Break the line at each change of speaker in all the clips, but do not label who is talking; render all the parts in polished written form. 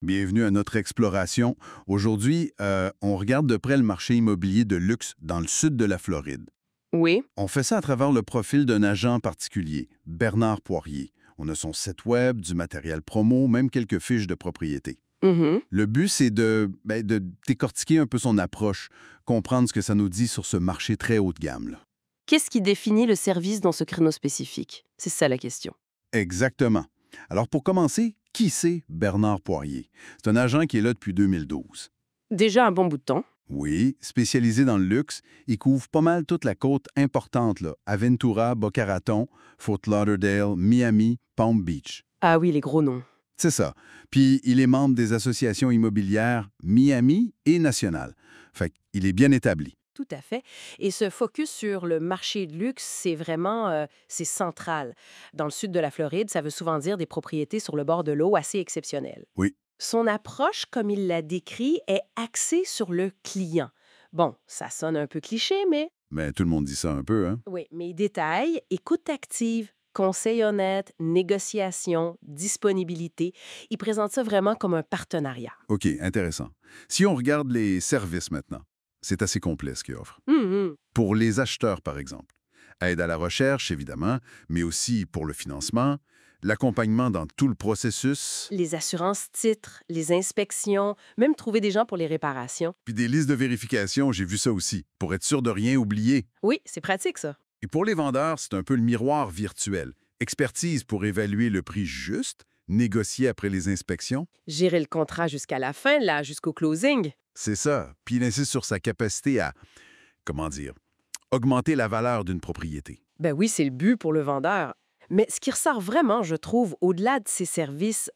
Bienvenue à notre exploration. Aujourd'hui, on regarde de près le marché immobilier de luxe dans le sud de la Floride.
Oui.
On fait ça à travers le profil d'un agent particulier, Bernard Poirier. On a son site web, du matériel promo, même quelques fiches de propriété.
Mhm.
Le but, c'est de décortiquer un peu son approche, comprendre ce que ça nous dit sur ce marché très haut de gamme, là.
Qu'est-ce qui définit le service dans ce créneau spécifique? C'est ça la question.
Exactement. Alors, pour commencer, qui c'est Bernard Poirier? C'est un agent qui est là depuis 2012.
Déjà un bon bout de temps.
Oui, spécialisé dans le luxe, il couvre pas mal toute la côte importante, là. Aventura, Boca Raton, Fort Lauderdale, Miami, Palm Beach.
Ah oui, les gros noms.
C'est ça. Puis, il est membre des associations immobilières Miami et Nationale. Fait qu'il est bien établi.
Tout à fait. Et ce focus sur le marché de luxe, c'est vraiment c'est central. Dans le sud de la Floride, ça veut souvent dire des propriétés sur le bord de l'eau assez exceptionnelles.
Oui.
Son approche, comme il l'a décrit, est axée sur le client. Bon, ça sonne un peu cliché, mais
Mais tout le monde dit ça un peu, hein?
oui, mais il détaille écoute active, conseil honnête, négociation, disponibilité. Il présente ça vraiment comme un partenariat.
OK, intéressant. Si on regarde les services maintenant, c'est assez complet ce qu'il offre.
Mhm.
Pour les acheteurs, par exemple. Aide à la recherche, évidemment, mais aussi pour le financement, l'accompagnement dans tout le processus,
Les assurances titres, les inspections, même trouver des gens pour les réparations.
puis des listes de vérification, j'ai vu ça aussi, pour être sûr de rien oublier.
Oui, c'est pratique ça.
Et pour les vendeurs, c'est un peu le miroir virtuel. Expertise pour évaluer le prix juste, négocier après les inspections.
Gérer le contrat jusqu'à la fin, là, jusqu'au closing.
C'est ça. Puis il insiste sur sa capacité à, comment dire, augmenter la valeur d'une propriété.
Ben oui, c'est le but pour le vendeur. Mais ce qui ressort vraiment, je trouve, au-delà de ces services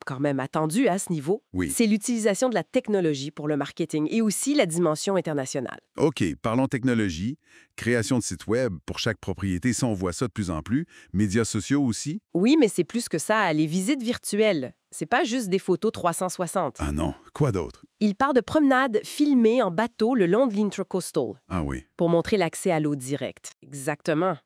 quand même attendus à ce niveau,
Oui.
c'est l'utilisation de la technologie pour le marketing et aussi la dimension internationale.
OK, parlons technologie, création de sites web pour chaque propriété, ça on voit ça de plus en plus, médias sociaux aussi.
Oui, mais c'est plus que ça, les visites virtuelles. C'est pas juste des photos 360.
Ah non, quoi d'autre?
Il part de promenades filmées en bateau le long de l'Intracoastal
Ah oui.
pour montrer l'accès à l'eau directe. Exactement.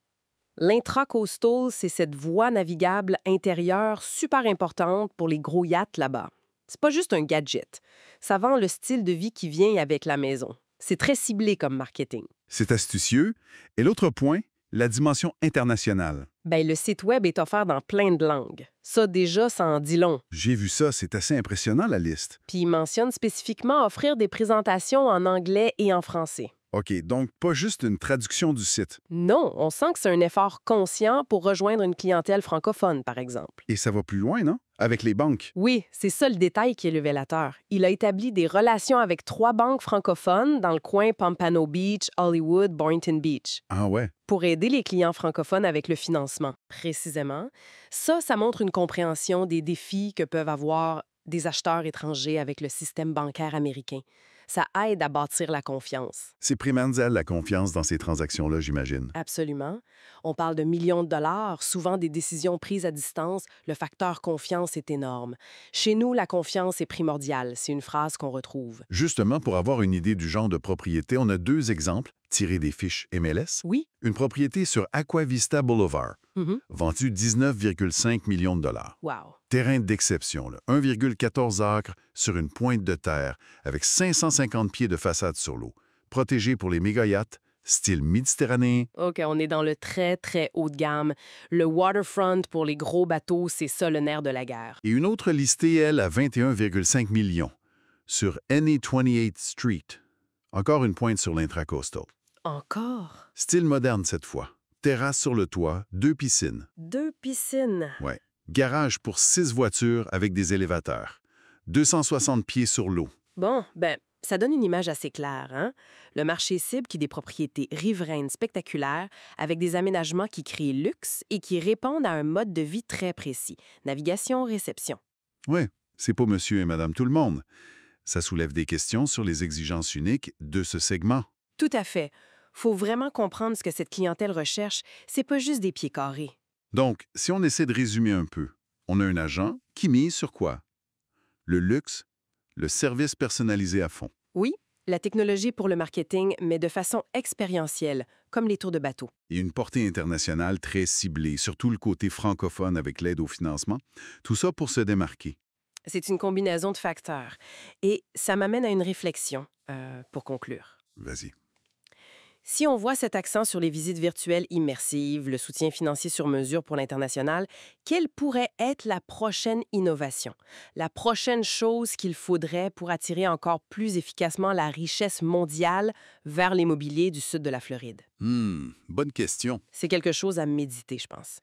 L'intracoastal, c'est cette voie navigable intérieure super importante pour les gros yachts là-bas. C'est pas juste un gadget. Ça vend le style de vie qui vient avec la maison. C'est très ciblé comme marketing.
C'est astucieux. Et l'autre point, la dimension internationale.
Ben, le site web est offert dans plein de langues. Ça, déjà, ça en dit long.
J'ai vu ça, c'est assez impressionnant la liste.
Puis il mentionne spécifiquement offrir des présentations en anglais et en français.
OK, donc pas juste une traduction du site.
Non, on sent que c'est un effort conscient pour rejoindre une clientèle francophone, par exemple.
Et ça va plus loin, non? Avec les banques.
Oui, c'est ça le détail qui est révélateur. Il a établi des relations avec 3 banques francophones dans le coin Pompano Beach, Hollywood, Boynton Beach,
Ah ouais.
pour aider les clients francophones avec le financement. Précisément, ça montre une compréhension des défis que peuvent avoir des acheteurs étrangers avec le système bancaire américain. Ça aide à bâtir la confiance.
C'est primordial la confiance dans ces transactions-là, j'imagine.
Absolument. On parle de millions de dollars, souvent des décisions prises à distance. Le facteur confiance est énorme. Chez nous, la confiance est primordiale. C'est une phrase qu'on retrouve.
Justement, pour avoir une idée du genre de propriété, on a 2 exemples tirés des fiches MLS.
Oui.
Une propriété sur Aqua Vista Boulevard,
Mhm.
vendue 19,5 millions de dollars.
Wow.
Terrain d'exception, là. 1,14 acres sur une pointe de terre, avec 550 pieds de façade sur l'eau. Protégé pour les méga-yachts, style méditerranéen.
OK, on est dans le très, très haut de gamme. Le waterfront pour les gros bateaux, c'est ça le nerf de la guerre.
Et une autre listée, elle, à 21,5 millions, sur NE 28th Street. Encore une pointe sur l'intracoastal.
Encore?
Style moderne cette fois. Terrasse sur le toit, 2 piscines.
2 piscines.
Ouais. Garage pour 6 voitures avec des élévateurs. 260 pieds sur l'eau.
Bon, ben, ça donne une image assez claire, hein? Le marché cible qui est des propriétés riveraines spectaculaires avec des aménagements qui créent luxe et qui répondent à un mode de vie très précis. Navigation, réception.
Ouais, c'est pas monsieur et madame tout le monde. Ça soulève des questions sur les exigences uniques de ce segment.
Tout à fait. Faut vraiment comprendre ce que cette clientèle recherche. C'est pas juste des pieds carrés.
Donc, si on essaie de résumer un peu, on a un agent qui mise sur quoi? Le luxe, le service personnalisé à fond.
Oui, la technologie pour le marketing, mais de façon expérientielle, comme les tours de bateau.
Et une portée internationale très ciblée, surtout le côté francophone avec l'aide au financement. Tout ça pour se démarquer.
C'est une combinaison de facteurs. Et ça m'amène à une réflexion, pour conclure.
Vas-y.
Si on voit cet accent sur les visites virtuelles immersives, le soutien financier sur mesure pour l'international, quelle pourrait être la prochaine innovation? La prochaine chose qu'il faudrait pour attirer encore plus efficacement la richesse mondiale vers l'immobilier du sud de la Floride?
Bonne question.
C'est quelque chose à méditer, je pense.